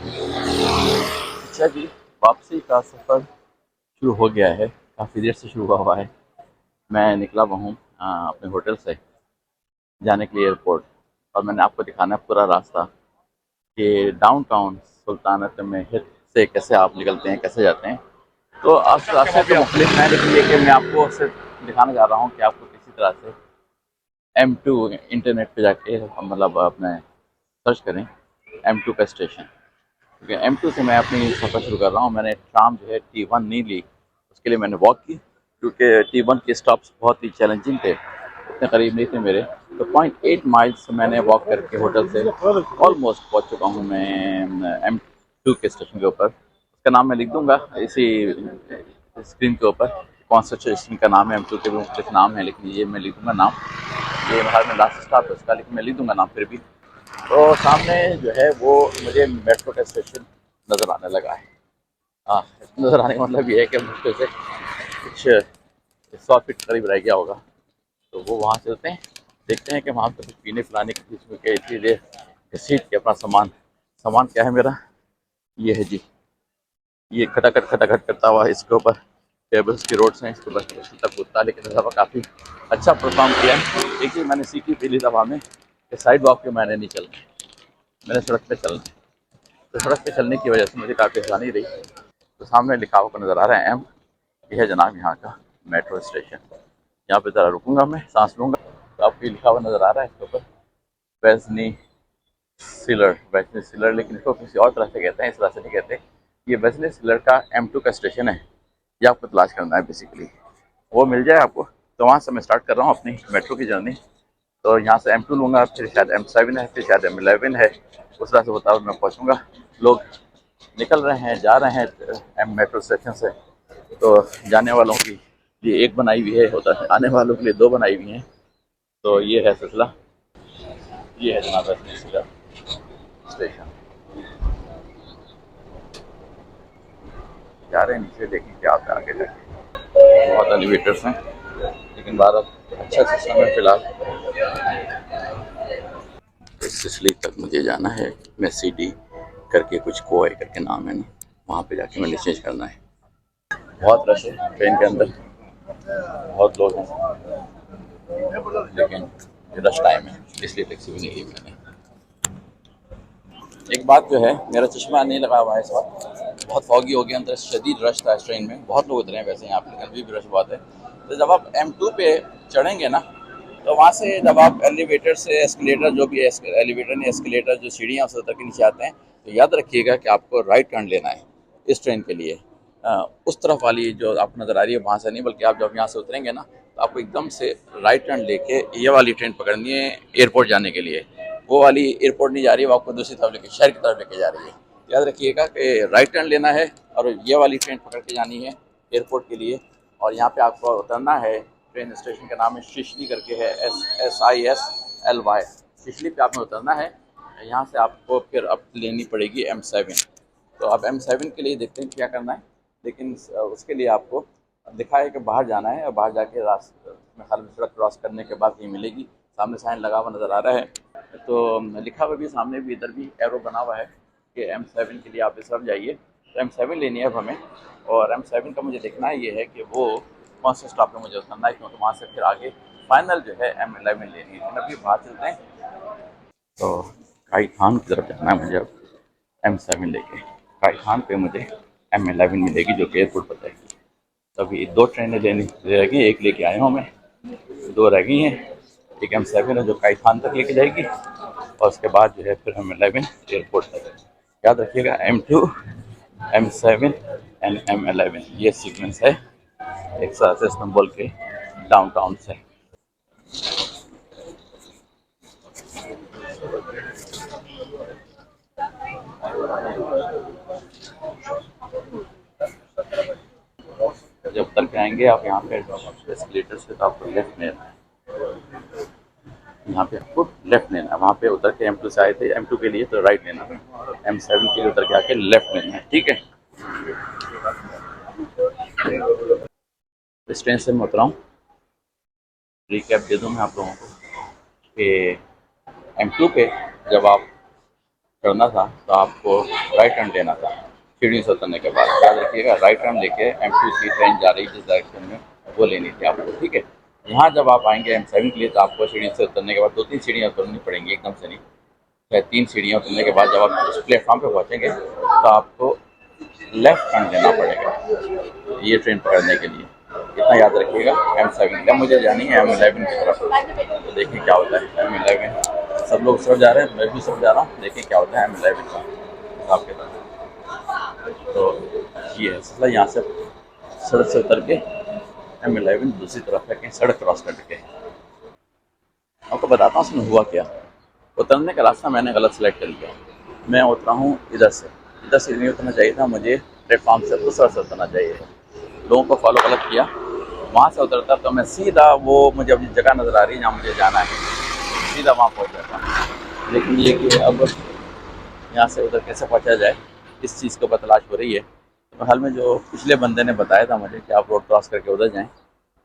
अच्छा जी, वापसी का सफ़र शुरू हो गया है। काफ़ी देर से शुरू हुआ है। मैं निकला हुआ हूँ अपने होटल से जाने के लिए एयरपोर्ट। और मैंने आपको दिखाना है पूरा रास्ता कि डाउनटाउन सुल्तानत महल से कैसे आप निकलते हैं, कैसे जाते हैं। तो आप रास्ते तो मुख्तलिफ हैं, लेकिन ये कि मैं आपको सिर्फ दिखाना चाह रहा हूँ कि आपको किसी तरह से M2 इंटरनेट पे जाके मतलब अपने सर्च करें M2 का स्टेशन। क्योंकि M2 से मैं अपनी सफ़र शुरू कर रहा हूँ। मैंने ट्राम जो है T1 नहीं ली, उसके लिए मैंने वॉक की, क्योंकि T1 के स्टॉप्स बहुत ही चैलेंजिंग थे, इतने करीब नहीं थे मेरे। तो 0.8 माइल्स मैंने वॉक करके होटल से ऑलमोस्ट पहुँच चुका हूँ मैं M2 के स्टेशन के ऊपर। उसका नाम मैं लिख दूंगा इसी स्क्रीन के ऊपर, कौन सा स्टेशन का नाम है। M2 के भी मुख्तलिफ नाम है, लेकिन ये मैं लिख दूंगा नाम। ये बाहर में लास्ट स्टॉप है उसका, लेकिन मैं लिख दूंगा नाम फिर भी। तो सामने जो है वो मुझे मेट्रो का स्टेशन नज़र आने लगा है। हाँ, नज़र आने का मतलब ये है कि मुश्किल से कुछ 100 फीट करीब रह गया होगा। तो वो वहाँ चलते हैं, देखते हैं कि वहाँ पे कुछ पीने पिलाने की चीज़ में क्या चीज़ें घसीट के अपना सामान। सामान क्या है मेरा, ये है जी, ये खटाखट करता हुआ इसके ऊपर टेबल्स की रोड्स हैं, इसके ऊपर तक उठता है। लेकिन इस दफ़ा काफ़ी अच्छा परफॉर्म किया है। एक ही मैंने सीटी पी ली दफ़ा में कि साइड वॉक पे मैंने नहीं चलना है, मैंने सड़क पे चलना है। तो सड़क पे चलने की वजह से मुझे काफ़ी आसानी रही। तो सामने लिखा हुआ नज़र आ रहा है M। ये है जनाब यहाँ का मेट्रो स्टेशन। यहाँ पे ज़रा रुकूंगा, मैं सांस लूँगा। तो आपको लिखा हुआ नज़र आ रहा है इसके ऊपर वेस्नी सिलर, वेस्नी सिलर, लेकिन इसको किसी और तरह से कहते हैं, इस तरह से नहीं कहते। ये वेस्नी सिलर का M2 का स्टेशन है, ये आपको तलाश करना है बेसिकली। वो मिल जाए आपको, तो वहाँ से मैं स्टार्ट कर रहा हूँ अपनी मेट्रो की जर्नी। तो यहाँ से M2 लूँगा, फिर शायद M7 है, फिर शायद M11 है। उस तरह से होता हुआ मैं पहुँचूँगा। लोग निकल रहे हैं, जा रहे हैं M मेट्रो स्टेशन से। तो जाने वालों की लिए एक बनाई हुई है, होता है आने वालों के लिए दो बनाई हुई हैं। तो ये है सिलसिला, ये है जनाब सिलसिला स्टेशन। जा रहे हैं नीचे, देखें क्या आता है आगे जाके। बहुत एलिवेटर्स हैं, लेकिन भारत अच्छा सिस्टम है फिलहाल। सिसली तक मुझे जाना है। मैसीडी करके कुछ कोई करके नाम है ना, वहाँ पे जाके मैंने चेंज करना है। बहुत रश है ट्रेन के अंदर, बहुत लोग हैं, लेकिन रश टाइम है इसलिए टैक्सी भी नहीं ली मैंने। एक बात जो है, मेरा चश्मा नहीं लगा हुआ है इस वक्त, बहुत फॉगी हो गया, अंदर शदीद रश था इस ट्रेन में, बहुत लोग उतरे हैं वैसे यहाँ पे, अभी भी रश बहुत है। तो जब आप M2 पे चढ़ेंगे ना, तो वहाँ से जब आप एलिवेटर से एस्केलेटर, जो भी है एलिवेटर नहीं एस्केलेटर, जो सीढ़ियाँ से उतर के नीचे आते हैं, तो याद रखिएगा कि आपको राइट टर्न लेना है इस ट्रेन के लिए। उस तरफ वाली जो आपको नज़र आ रही है वहाँ से नहीं, बल्कि आप जब यहाँ से उतरेंगे ना, तो आपको एकदम से राइट टर्न लेके ये वाली ट्रेन पकड़नी है एयरपोर्ट जाने के लिए। वो वाली एयरपोर्ट नहीं जा रही है, वो आपको दूसरी तरफ लेके, शहर की तरफ लेके जा रही है। याद रखिएगा कि राइट टर्न लेना है और ये वाली ट्रेन पकड़ के जानी है एयरपोर्ट के लिए। और यहाँ पे आपको उतरना है, ट्रेन स्टेशन का नाम है शिशली करके है, SSISLY। शिशली पे आपने उतरना है। यहाँ से आपको फिर अब लेनी पड़ेगी M7। तो अब M7 के लिए देखते हैं क्या करना है। लेकिन उसके लिए आपको लिखा है कि बाहर जाना है, और बाहर जाके रास्ते में खाली सड़क क्रॉस करने के बाद ही मिलेगी। सामने साइन लगा हुआ नज़र आ रहा है। तो लिखा हुआ भी सामने भी, इधर भी एरो बना हुआ है कि M7 के लिए आप इस तरफ जाइए। तो M7 लेनी है अब हमें। और M7 का मुझे देखना है ये है कि वो कौन से स्टॉप पे मुझे उतरना है, क्योंकि वहाँ से फिर आगे फाइनल जो है M11 लेनी है। अभी बाहर चलते हैं। तो काई खान की तरफ जाना है मुझे अब M7 लेके। काई खान पे मुझे M11 मिलेगी, जो कि एयरपोर्ट पर जाएगी। तभी दो ट्रेनें लेनी रह गई, एक लेके आया हूँ मैं, दो रह गई हैं। एक M7 है जो काई खान तक लेके जाएगी, और उसके बाद जो है फिर M11 एयरपोर्ट तक। याद रखिएगा M2, M7 एंड M11, ये सीक्वेंस है एक साथ से इस्तांबुल के डाउनटाउन से। जब उतर के आएंगे आप यहाँ पे एस्केलेटर से, तो आपको लेफ्ट लेना है। यहाँ पे आपको लेफ्ट लेना है, वहाँ पे उतर के M2 से आए थे, M2 के लिए तो राइट लेना है। M7 के लिए उतर के आके लेफ्ट लेना है, ठीक है। इस ट्रेन से मैं उतरा हूँ, रिकैप दे दूँ मैं आप लोगों को कि M2 पे जब आप करना था तो आपको राइट टर्न लेना था। सीढ़ी से उतरने के बाद याद रखिएगा, राइट टर्न लेके M2C ट्रेन जा रही है जिस डायरेक्शन में, वो लेनी थी आपको, ठीक है। यहाँ जब आप आएंगे M7 के लिए तो आपको सीढ़ी से उतरने के बाद 2-3 सीढ़ियाँ उतरनी पड़ेंगी, एकदम से नहीं। शायद 3 सीढ़ियाँ उतरने के बाद जब आप उस प्लेटफॉर्म पे पहुँचेंगे तो आपको लेफ्ट टर्न लेना पड़ेगा ये ट्रेन पकड़ने के लिए। इतना याद रखिएगा। M7 का मुझे जानी है M11 की तरफ, तो देखिए क्या होता है M11। सब लोग उस तरफ जा रहे हैं, मैं भी उस तरफ जा रहा हूँ, देखिए क्या होता है M11 का आपके तरफ। तो ये है सिलसिला, यहाँ से सड़क से उतर के M11 दूसरी तरफ है, कहीं सड़क क्रॉस करके। आपको बताता हूँ उसमें हुआ क्या। उतरने का रास्ता मैंने गलत सेलेक्ट कर लिया। मैं उतरा हूँ इधर से नहीं उतरना चाहिए था मुझे, प्लेटफॉर्म से दूसरा से उतरना चाहिए था। लोगों को फॉलो गलत किया, वहाँ से उतरता तो मैं सीधा, वो मुझे अपनी जगह नज़र आ रही है जहाँ मुझे जाना है, सीधा वहाँ पहुँच जाता। लेकिन ये कि अब यहाँ से उधर कैसे पहुँचा जाए, इस चीज़ को तलाश हो रही है। तो हाल में जो पिछले बंदे ने बताया था मुझे कि आप रोड क्रॉस करके उधर जाएँ,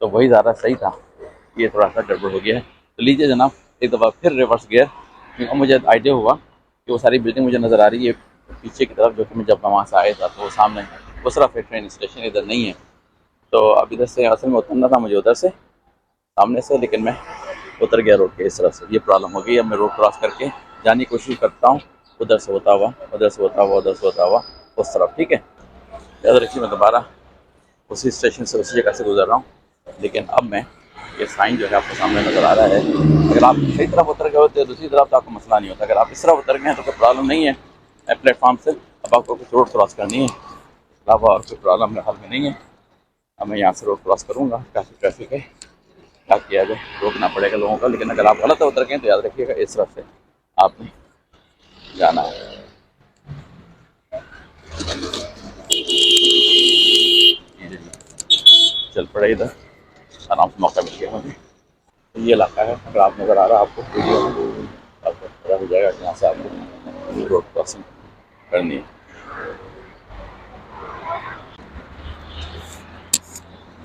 तो वही ज़्यादा सही था। ये थोड़ा सा गड़बड़ हो गया है, तो लीजिए जनाब एक दफ़ा फिर रिवर्स गियर, क्योंकि मुझे आइडिया हुआ कि वो सारी बिल्डिंग मुझे नज़र आ रही है पीछे की तरफ, जो कि मैं जब मैं वहाँ से आया था तो वो सामने उस तरफ है, ट्रेन स्टेशन इधर नहीं है। तो अब इधर से असल में उतरना था मुझे उधर से सामने से, लेकिन मैं उतर गया रोड के इस तरफ से। ये प्रॉब्लम हो गई। अब मैं रोड क्रॉस करके जाने की कोशिश करता हूँ, उधर से होता हुआ, उधर से होता हुआ, उधर से होता हुआ उस तरफ, ठीक है। याद रखिए मैं दोबारा उसी स्टेशन से उसी जगह से गुजर रहा हूँ, लेकिन अब मैं, ये साइन जो है आपको सामने नज़र आ रहा है, अगर आप सही तरफ उतर गए होते दूसरी तरफ तो आपको मसला नहीं होता। अगर आप इस तरफ उतर गए हैं तो कोई प्रॉब्लम नहीं है प्लेटफॉर्म से। अब आपको कुछ रोड क्रॉस करनी है, अलावा और कोई प्रॉब्लम मेरे हाल में नहीं है। अब मैं यहाँ से रोड क्रॉस करूँगा, काफ़ी ट्रैफिक है, क्या किया जाए, रोकना पड़ेगा लोगों का। लेकिन अगर आप गलत उतर गए तो याद रखिएगा इस तरफ से आपने जाना है। जी जी, चल पड़े इधर, आराम से मौका मिल गया मुझे। तो ये इलाका है, अगर आप नज़र आ रहा है आपको वीडियो में, आपको पता हो जाएगा कि यहाँ से आपको रोड क्रॉसिंग करनी है।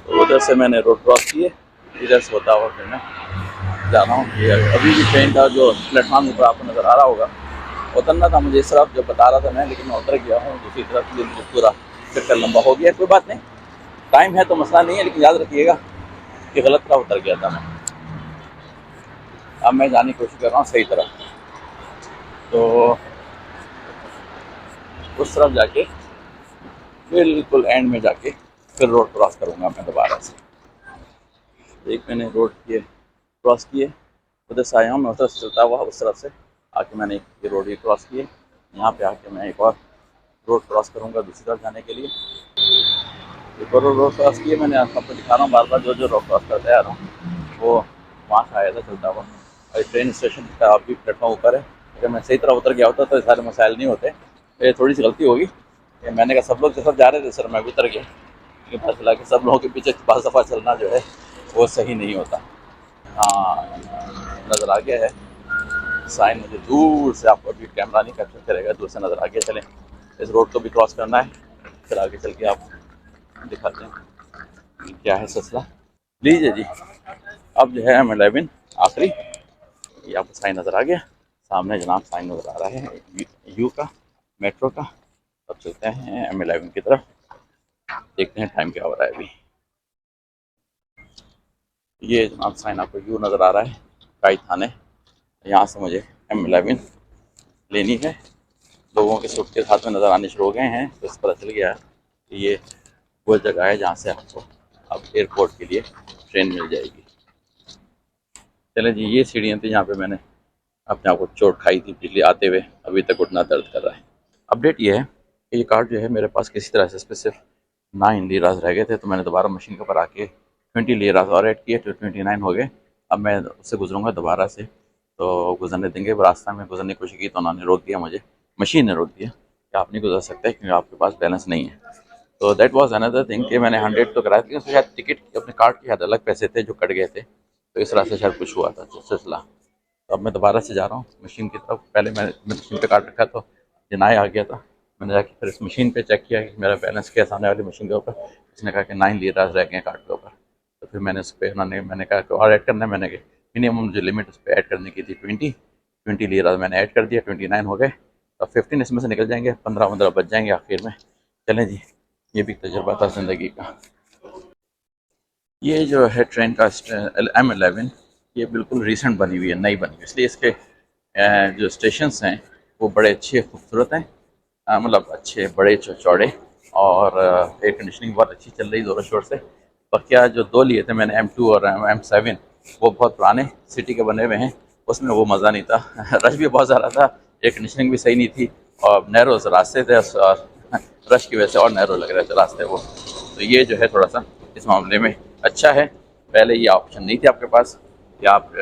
तो उधर से मैंने रोड क्रॉस किए, इधर से होता हुआ फिर मैं जा रहा हूँ। ये अभी भी ट्रेन का जो प्लेटफॉर्म ऊपर आपको नज़र आ रहा होगा, उतरना था मुझे इस तरफ जो बता रहा था मैं, लेकिन मैं उतर गया हूँ दूसरी तरफ, ये मुझे पूरा चक्कर लंबा हो गया। कोई बात नहीं, टाइम है तो मसला नहीं है, लेकिन याद रखिएगा कि गलत का उतर गया था मैं। अब मैं जाने की कोशिश कर रहा हूँ सही तरफ, तो उस तरफ जाके बिल्कुल एंड में जाके फिर रोड क्रॉस करूँगा मैं दोबारा से। एक मैंने रोड किए क्रॉस किए, उधर से आया हूँ मैं, उधर से चलता हुआ उस तरफ से आके मैंने ये रोड ही क्रॉस किए। यहाँ पे आके मैं एक और रोड क्रॉस करूँगा दूसरी तरफ जाने के लिए। एक और रोड क्रॉस किए मैंने, आपको दिखा रहा हूँ बार बार जो जो रोड क्रॉस करते आ रहा हूँ, वो वहाँ से आया था चलता हुआ। और ट्रेन स्टेशन का अभी प्लेटफॉर्म ऊपर है। अगर मैं सही तरह उतर गया होता तो ये सारे मसाइल नहीं होते। ये थोड़ी सी गलती होगी, मैंने कहा सब लोग जो सब जा रहे थे सर, मैं भी उतर गया। लेकिन पता चला कि सब लोगों के पीछे पास दफ़ा चलना जो है वो सही नहीं होता। हाँ, नज़र आ गया है साइन मुझे दूर से, आपको अभी कैमरा नहीं कैप्चर करेगा, दूर से नज़र आ गया। चलें, इस रोड को भी क्रॉस करना है, फिर आगे चल के आप दिखाते हैं क्या है सिलसिला। लीजिए जी, अब जो है M11 आखिरी, ये आपको साइन नज़र आ गया सामने जनाब, साइन नज़र आ रहा है यू का, मेट्रो का। अब चलते हैं M11 की तरफ, देखते हैं टाइम क्या हो रहा है अभी। ये जनाब साइन आपको यू नज़र आ रहा है, काई थाने। यहाँ से मुझे M11 लेनी है। लोगों के सूटकेस हाथ में नज़र आने शुरू हो गए हैं, तो इस पता चल गया कि ये वो जगह है जहाँ से आपको अब एयरपोर्ट के लिए ट्रेन मिल जाएगी। चलें जी, ये सीढ़ियाँ थी जहाँ पे मैंने अपने आप को चोट खाई थी पिछले आते हुए, अभी तक घुटना दर्द कर रहा है। अपडेट ये है कि ये कार्ड जो है मेरे पास किसी तरह से इस पर सिर्फ 9 लीराज रह गए थे, तो मैंने दोबारा मशीन के ऊपर आके 20 लीराज और ऐड किए, तो 29 हो गए। अब मैं उससे गुजरूँगा दोबारा से, तो गुजरने देंगे। रास्ता में गुजरने की कोशिश की तो उन्होंने रोक दिया मुझे, मशीन ने रोक दिया कि आप नहीं गुजर सकते क्योंकि आपके पास बैलेंस नहीं है। तो दैट वाज अनदर थिंग कि मैंने 100 तो कराया, लेकिन उसमें शायद टिकट अपने कार्ड के शायद अलग पैसे थे जो कट गए थे, तो इस तरह से शायद कुछ हुआ था सिलसिला। तो अब मैं दोबारा से जा रहा हूँ मशीन की तरफ। पहले मैंने मशीन पे कार्ड रखा तो डिनाई आ गया था, मैंने जाके फिर इस मशीन पे चेक किया कि मेरा बैलेंस क्या, सामने वाली मशीन के ऊपर उसने कहा कि 9 लीराज रह गए कार्ड के ऊपर। तो फिर मैंने उस पर, मैंने कहा कि और ऐड करना है, मैंने मिनिमम जो लिमिट उस पर ऐड करने की थी 20 लीराज, मैंने ऐड कर दिया, 29 हो गए। अब 15 इसमें से निकल जाएंगे, 15-15 बच जाएंगे आखिर में। चलें जी, ये भी तजुर्बा था ज़िंदगी का। ये जो है ट्रेन का M11, ये बिल्कुल रिसेंट बनी हुई है, नई बनी हुई है, इसलिए इसके जो स्टेशंस हैं वो बड़े अच्छे खूबसूरत हैं, मतलब अच्छे बड़े चौड़े, और एयर कंडीशनिंग बहुत अच्छी चल रही ज़ोरों शोर से। बकिया जो दो लिए थे मैंने, M2 और M7, वो बहुत पुराने सिटी के बने हुए हैं, उसमें वो मज़ा नहीं था। रश भी बहुत ज़्यादा था, एयर कंडीशनिंग भी सही नहीं थी, और नैरो रास्ते थे, और रश की वजह से और नैरो लग रहे थे रास्ते वो। तो ये जो है थोड़ा सा इस मामले में अच्छा है। पहले ये ऑप्शन नहीं थे आपके पास कि आप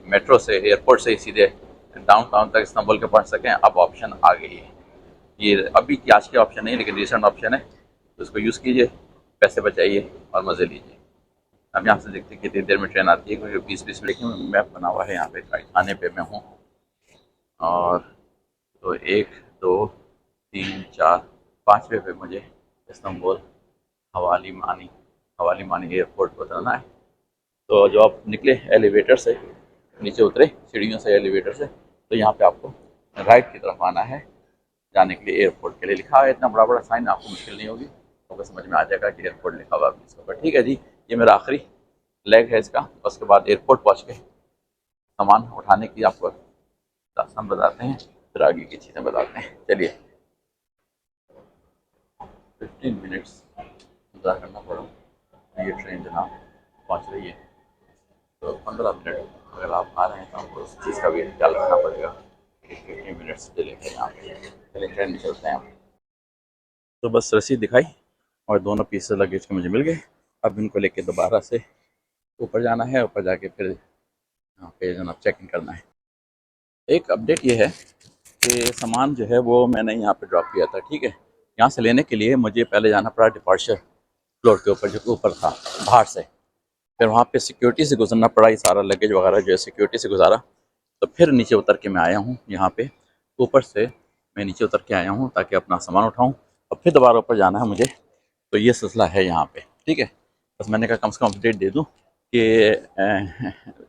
मेट्रो से, एयरपोर्ट से ही सीधे डाउन तक इस्तांबुल के पहुंच सकें, अब ऑप्शन आ गई है। ये अभी की आज के ऑप्शन नहीं, लेकिन रिसेंट ऑप्शन है, तो उसको यूज़ कीजिए, पैसे बचाइए और मज़े लीजिए। अब यहाँ से देखते हैं कितनी देर में ट्रेन आती है, क्योंकि 20-20 मिनट की मैप बना हुआ है यहाँ पे, खाने पे मैं हूँ। और तो 1, 2, 3, 4, 5वें पे मुझे इस्तांबुल हवाली मानी हवाली मानी एयरपोर्ट पर उतरना है। तो जो आप निकले एलिवेटर से, नीचे उतरे सीढ़ियों से, एलिवेटर से, तो यहाँ पे आपको राइट की तरफ आना है, जाने के लिए एयरपोर्ट के लिए लिखा है। इतना बड़ा बड़ा साइन, आपको मुश्किल नहीं होगी, आपको समझ में आ जाएगा कि एयरपोर्ट लिखा हुआ है इसके ऊपर। ठीक है जी, ये मेरा आखिरी लेग है इसका। उसके बाद एयरपोर्ट पहुँच के सामान उठाने की आपको रास्ता बताते हैं, फिर आगे की चीज़ें बताते हैं। चलिए, 15 मिनट्स इंतज़ार करना पड़ा। ये ट्रेन जनाब पहुँच रही है, तो 15 मिनट अगर आप आ रहे हैं तो हमको उस चीज़ का भी ख्याल रखना पड़ेगा कि 15 मिनट्स डिले है यहाँ पे। चलिए ट्रेन में चलते हैं हम। तो बस रसीद दिखाई और दोनों पीस लगेज के मुझे मिल गए। अब इनको लेके दोबारा से ऊपर जाना है, ऊपर जाके फिर यहाँ पे जनाब चेक इन करना है। एक अपडेट ये है कि सामान जो है वो मैंने यहाँ पे ड्रॉप किया था, ठीक है। यहाँ से लेने के लिए मुझे पहले जाना पड़ा डिपार्चर फ्लोर के ऊपर, जो ऊपर था बाहर से, फिर वहाँ पे सिक्योरिटी से गुजरना पड़ा, ये सारा लगेज वगैरह जो है सिक्योरिटी से गुजारा, तो फिर नीचे उतर के मैं आया हूँ यहाँ पे। ऊपर से मैं नीचे उतर के आया हूँ ताकि अपना सामान उठाऊँ, और फिर दोबारा ऊपर जाना है मुझे। तो ये सिलसिला है यहाँ पे, ठीक है। बस मैंने कहा कम से कम अपडेट दे दूँ कि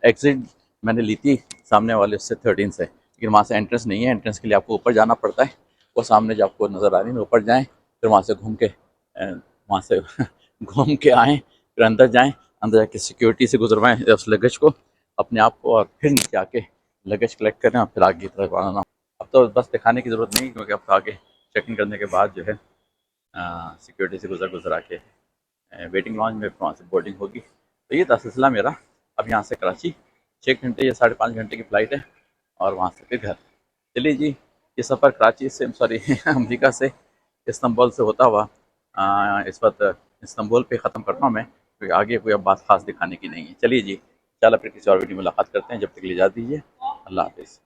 एग्ज़िट मैंने ली थी सामने वाले उससे 13 से, लेकिन वहाँ से एंट्रेंस नहीं है। एंट्रेंस के लिए आपको ऊपर जाना पड़ता है, वो सामने जो आपको नज़र आ रही है, ऊपर जाएँ, फिर वहाँ से घूम के वहाँ से घूम के आएँ, फिर अंदर जाएँ, अंदर जाके सिक्योरिटी से गुजरवाएँ उस लगेज को अपने आप को, और फिर नीचे आके लगेज कलेक्ट करें और फिर आगे की तरफ आना। अब तो बस दिखाने की ज़रूरत नहीं, क्योंकि अब तो आगे चेक इन करने के बाद जो है सिक्योरिटी से गुजरा के वेटिंग लॉन्ज में, वहाँ से बोर्डिंग होगी। तो ये था सिलसिला मेरा। अब यहाँ से कराची 6 घंटे या 5.5 घंटे की फ़्लाइट है, और वहाँ से फिर घर। चलिए जी, ये सफ़र कराची से, सॉरी अमेरिका से इस्तांबुल से होता हुआ इस वक्त इस्तांबुल पे ख़त्म करता हूँ मैं, क्योंकि आगे कोई अब बात ख़ास दिखाने की नहीं है। चलिए जी, इंशाल्लाह फिर किसी और वीडियो में मुलाकात करते हैं, जब तक के लिए इजाज़त दीजिए। अल्लाह हाफ़िज़।